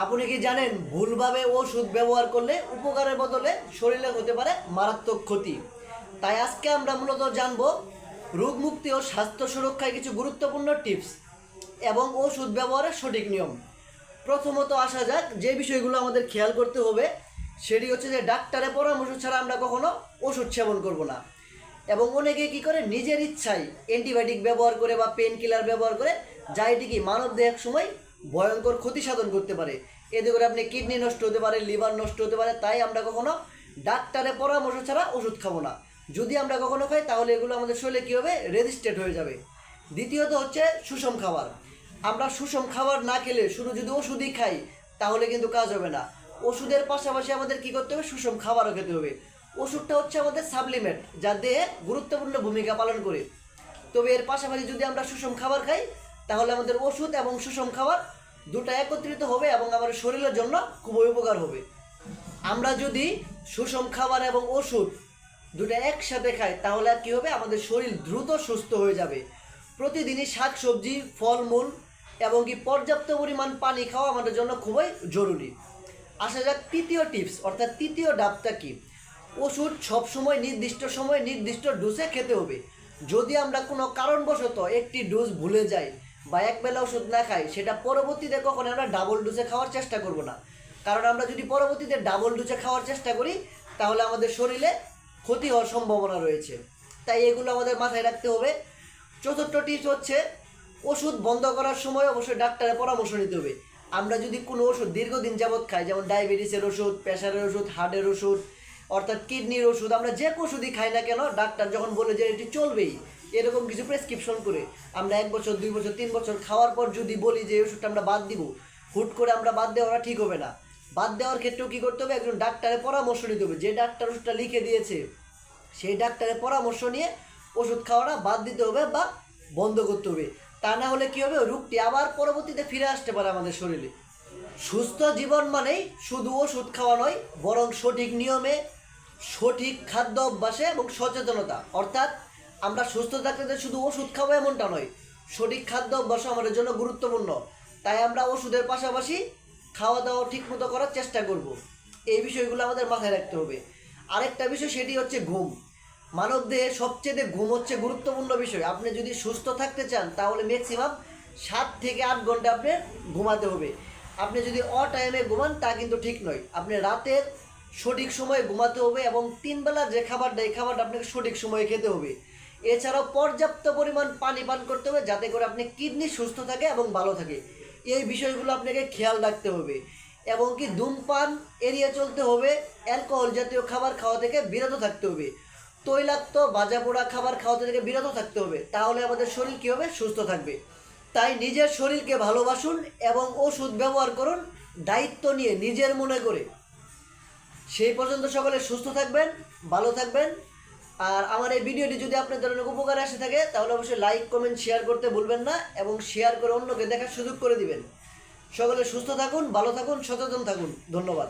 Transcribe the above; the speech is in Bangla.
আপনি কি জানেন ভুলভাবে ওষুধ ব্যবহার করলে উপকারের বদলে শরীরে হতে পারে মারাত্মক ক্ষতি। তাই আজকে আমরা মূলত জানবো রোগ মুক্তি ও স্বাস্থ্য সুরক্ষায় কিছু গুরুত্বপূর্ণ টিপস এবং ওষুধ ব্যবহারের সঠিক নিয়ম। প্রথমত আসা যাক, যে বিষয়গুলো আমাদের খেয়াল করতে হবে সেটি হচ্ছে যে ডাক্তারের পরামর্শ ছাড়া আমরা কখনো ওষুধ সেবন করব না। এবং অনেকে কী করে নিজের ইচ্ছায় অ্যান্টিবায়োটিক ব্যবহার করে বা পেন কিলার ব্যবহার করে, যা এটি কি মানব দেহে এক সময় ভয়ঙ্কর ক্ষতি সাধন করতে পারে। এতে করে আপনি কিডনি নষ্ট হতে পারে, লিভার নষ্ট হতে পারে। তাই আমরা কখনো ডাক্তারের পরামর্শ ছাড়া ওষুধ খাবো না। যদি আমরা কখনো খাই তাহলে এগুলো আমাদের শরীরে কী হবে, রেজিস্ট্রেট হয়ে যাবে। দ্বিতীয়ত হচ্ছে সুষম খাবার। আমরা সুষম খাবার না খেলে শুধু যদি ওষুধই খাই তাহলে কিন্তু কাজ হবে না। ওষুধের পাশাপাশি আমাদের কী করতে হবে, সুষম খাবারও খেতে হবে। ওষুধটা হচ্ছে আমাদের সাপ্লিমেন্ট, যা দেহে গুরুত্বপূর্ণ ভূমিকা পালন করে। তবে এর পাশাপাশি যদি আমরা সুষম খাবার খাই তাহলে আমাদের ওষুধ এবং সুষম খাবার দুটো একত্রিত হবে এবং আমাদের শরীরের জন্য খুবই উপকার হবে। আমরা যদি সুষম খাবার এবং ওষুধ দুটো একসাথে খাই তাহলে আর কী হবে, আমাদের শরীর দ্রুত সুস্থ হয়ে যাবে। প্রতিদিনই শাকসবজি, ফলমূল এবং কি পর্যাপ্ত পরিমাণ পানি খাওয়া আমাদের জন্য খুবই জরুরি। আসা যাক তৃতীয় টিপস, অর্থাৎ তৃতীয় ডাবটা কি। ওষুধ সবসময় নির্দিষ্ট সময় নির্দিষ্ট ডোজে খেতে হবে। যদি আমরা কোনো কারণবশত একটি ডোজ ভুলে যাই বা একবেলা ওষুধ না খাই, সেটা পরবর্তীতে কখনো আমরা ডাবল ডোজে খাওয়ার চেষ্টা করব না। কারণ আমরা যদি পরবর্তীতে ডাবল ডোজে খাওয়ার চেষ্টা করি তাহলে আমাদের শরীরে ক্ষতি হওয়ার সম্ভাবনা রয়েছে। তাই এগুলো আমাদের মাথায় রাখতে হবে। চতুর্থ টিপস হচ্ছে ওষুধ বন্ধ করার সময় অবশ্যই ডাক্তারের পরামর্শ নিতে হবে। আমরা যদি কোনো ওষুধ দীর্ঘদিন যাবৎ খাই, যেমন ডায়াবেটিসের ওষুধ, প্রেশারের ওষুধ, হার্টের ওষুধ, অর্থাৎ কিডনির ওষুধ, আমরা যে ওষুধই খাই না কেন, ডাক্তার যখন বলে যে এটি চলবেই, এরকম কিছু প্রেসক্রিপশন করে আমরা 1 বছর 2 বছর 3 বছর খাওয়ার পর যদি বলি যে এই ওষুধটা আমরা বাদ দিব, হুট করে আমরা বাদ দেওয়াটা ঠিক হবে না। বাদ দেওয়ার ক্ষেত্রেও কী করতে হবে, একজন ডাক্তারের পরামর্শ নিতে হবে। যে ডাক্তার ওষুধটা লিখে দিয়েছে সেই ডাক্তারের পরামর্শ নিয়ে ওষুধ খাওয়াটা বাদ দিতে হবে বা বন্ধ করতে হবে। তা না হলে কী হবে, রোগটি আবার পরবর্তীতে ফিরে আসতে পারে আমাদের শরীরে। সুস্থ জীবন মানেই শুধু ওষুধ খাওয়া নয়, বরং সঠিক নিয়মে, সঠিক খাদ্য অভ্যাসে এবং সচেতনতা। অর্থাৎ আমরা সুস্থ থাকতে শুধু ওষুধ খাবো এমনটা নয়, সঠিক খাদ্য অভ্যাস আমাদের জন্য গুরুত্বপূর্ণ। তাই আমরা ওষুধের পাশাপাশি খাওয়া দাওয়া ঠিকমতো করার চেষ্টা করব। এই বিষয়গুলো আমাদের মাথায় রাখতে হবে। আরেকটা বিষয়, সেটি হচ্ছে ঘুম। মানব দেহে সবচেয়ে ঘুম হচ্ছে গুরুত্বপূর্ণ বিষয়। আপনি যদি সুস্থ থাকতে চান তাহলে ম্যাক্সিমাম 7 থেকে 8 ঘন্টা আপনার ঘুমাতে হবে। আপনি যদি টাইমে ঘুমান তা কিন্তু ঠিক নয়। আপনি রাতের সঠিক সময়ে ঘুমাতে হবে এবং 3 বেলা যে খাবারটা, এই খাবারটা আপনাকে সঠিক সময়ে খেতে হবে। এছাড়াও পর্যাপ্ত পরিমাণ পানি পান করতে হবে, যাতে করে আপনি কিডনি সুস্থ থাকে এবং ভালো থাকে। এই বিষয়গুলো আপনাকে খেয়াল রাখতে হবে। এবং কি ধূমপান এড়িয়ে চলতে হবে, অ্যালকোহল জাতীয় খাবার খাওয়া থেকে বিরত থাকতে হবে, তৈলাক্ত ভাজা পোড়া খাবার খাওয়া থেকে বিরত থাকতে হবে। তাহলে আমাদের শরীর কী হবে, সুস্থ থাকবে। তাই নিজের শরীরকে ভালোবাসুন এবং ওষুধ ব্যবহার করুন দায়িত্ব নিয়ে, নিজের মনে করে। সেই পর্যন্ত সকলে সুস্থ থাকবেন, ভালো থাকবেন। আর আমার এই ভিডিওটি যদি আপনাদের অনেক উপকারে আসে থাকে তাহলে অবশ্যই লাইক, কমেন্ট, শেয়ার করতে ভুলবেন না এবং শেয়ার করে অন্যকে দেখার সুযোগ করে দিবেন। সকলে সুস্থ থাকুন, ভালো থাকুন, সচেতন থাকুন। ধন্যবাদ।